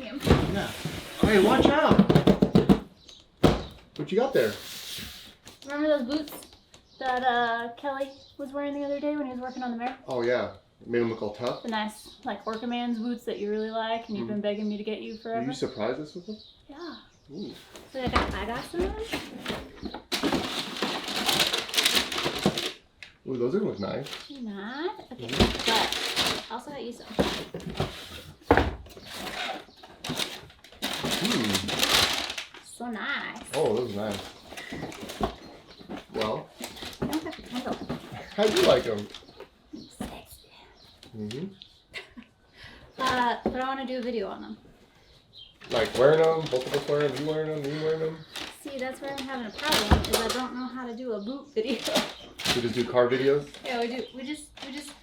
him. Yeah. Hey, watch out. What you got there? Remember those boots that Kelly was wearing the other day when he was working on the mare? Oh, yeah. Made them look all tough. The nice, like, working man's boots that you really like and you've been begging me to get you forever. Did you surprise us with them? Yeah. Ooh. So I got some of them. Ooh, those are look nice. You're not? Okay, but I also got you some. So nice. Oh, those are nice. Well, I don't have to handle it. how do you like them? Sexy. But I want to do a video on them. Like wearing them, both of us wearing them, you wearing them, me wearing them. See, that's where I'm having a problem, is I don't know how to do a boot video. We just do car videos. Yeah, we do. We just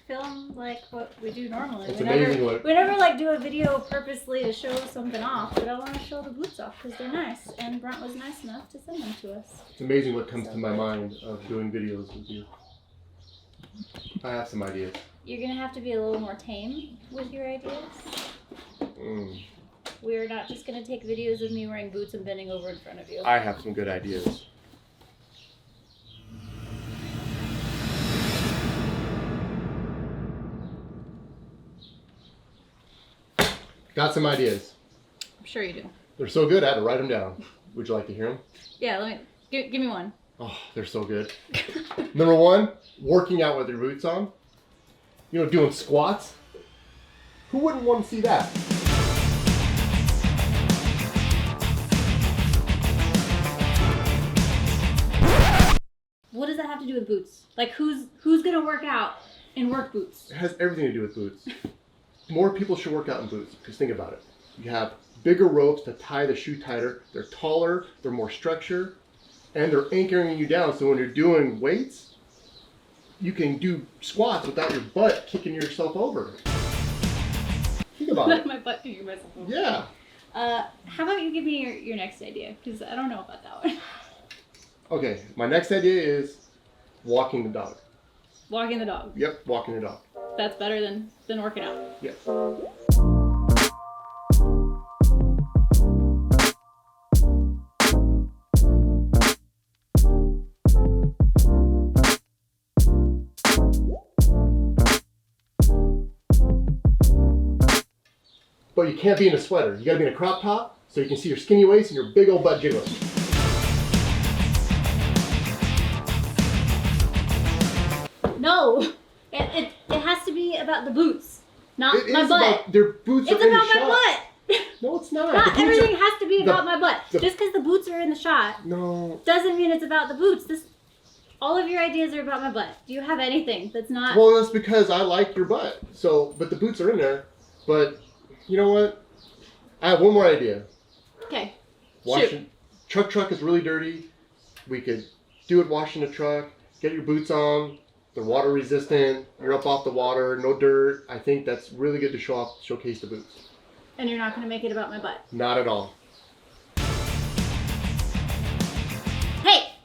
film like what we do normally. It's amazing what. We never like do a video purposely to show something off, but I want to show the boots off because they're nice, and Brunt was nice enough to send them to us. It's amazing what comes to my mind of doing videos with you. I have some ideas. You're gonna have to be a little more tame with your ideas. We're not just gonna take videos of me wearing boots and bending over in front of you. I have some good ideas. Got some ideas. I'm sure you do. They're so good, I had to write them down. Would you like to hear them? Yeah, let me give me one. Oh, they're so good. Number one, working out with your boots on. You know, doing squats. Who wouldn't want to see that? What does that have to do with boots? Like, who's gonna work out in work boots? It has everything to do with boots. More people should work out in boots, because think about it. You have bigger ropes to tie the shoe tighter. They're taller, they're more structured, and they're anchoring you down. So when you're doing weights, you can do squats without your butt kicking yourself over. Think about it. My butt kicking myself over. Yeah. How about you give me your next idea? Because I don't know about that one. Okay, my next idea is walking the dog. Walking the dog. Yep, walking the dog. That's better than working out. Yes. But you can't be in a sweater. You gotta be in a crop top so you can see your skinny waist and your big old butt jiggling. No, it has to be about the boots, not It my is butt. about their boots It's are in the about shot. my butt. No, it's not. Not everything has to be about my butt. the- Just because the boots are in the shot No. doesn't mean it's about the boots. All of your ideas are about my butt. Do you have anything that's not? Well, that's because I like your butt. So, but the boots are in there. But you know what? I have one more idea. Okay. Washing truck is really dirty. We could do it washing the truck. Get your boots on. They're water resistant. You're up off the water. No dirt. I think that's really good to showcase the boots. And you're not going to make it about my butt. Not at all. Hey!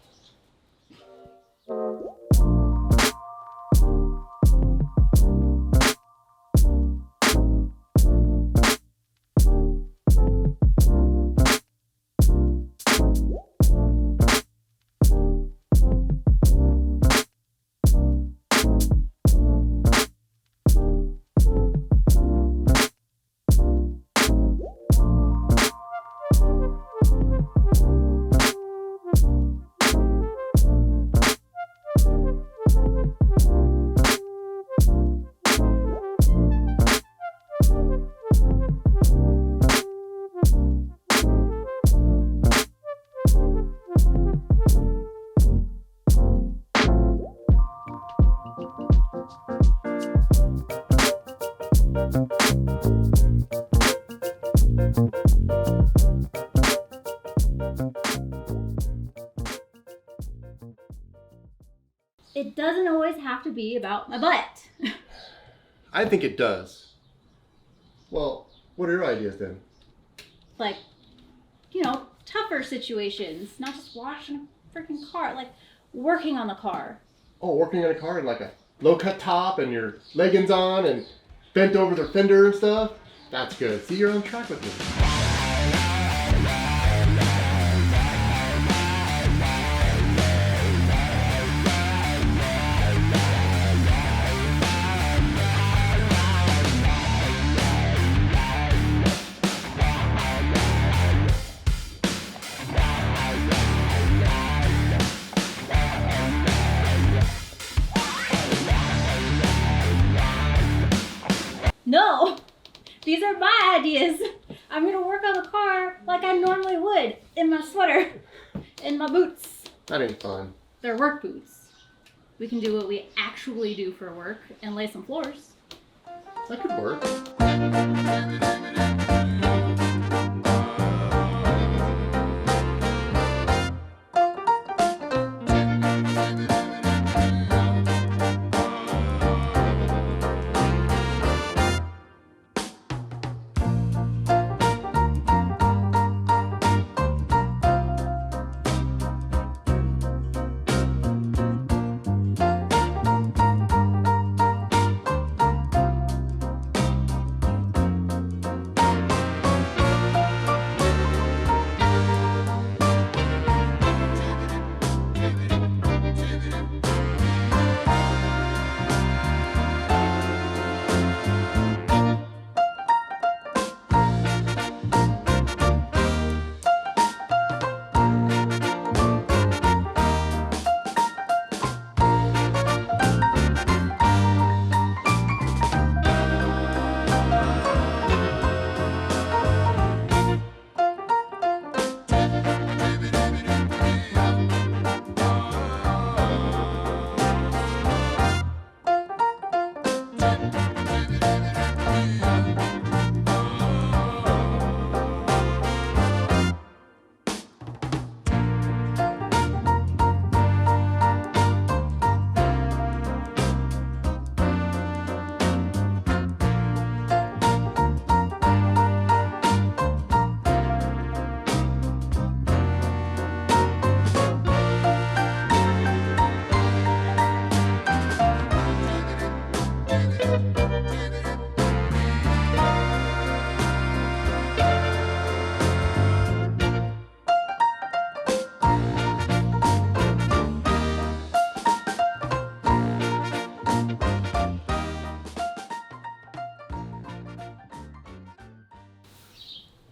It doesn't always have to be about my butt. I think it does. Well, what are your ideas then? Like, tougher situations, not just washing a freaking car, like working on the car. Oh, working on a car in like a low cut top and your leggings on and bent over the fender and stuff. That's good. See, you're on track with me. No! These are my ideas. I'm gonna work on the car like I normally would in my sweater, in my boots. That ain't fun. They're work boots. We can do what we actually do for work and lay some floors. That could work.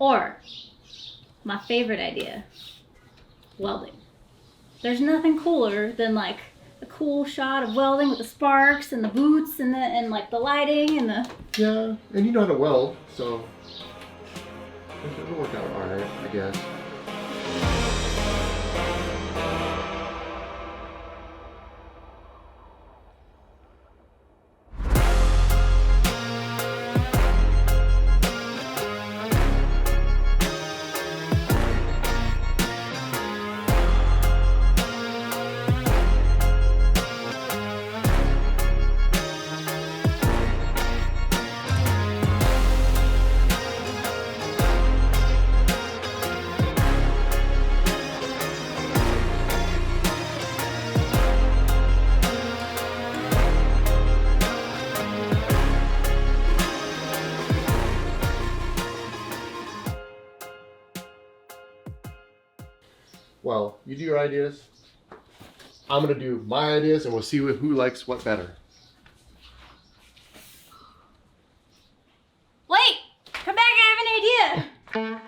Or, my favorite idea, welding. There's nothing cooler than like a cool shot of welding with the sparks and the boots and like the lighting and the... Yeah, and you know how to weld, so it'll work out alright, I guess. Well, you do your ideas. I'm gonna do my ideas, and we'll see who likes what better. Wait! Come back, I have an idea!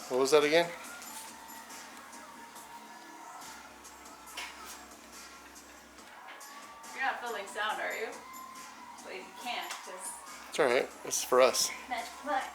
What was that again? You're not filming sound, are you? Well, you can't, because It's alright. It's for us. magic black.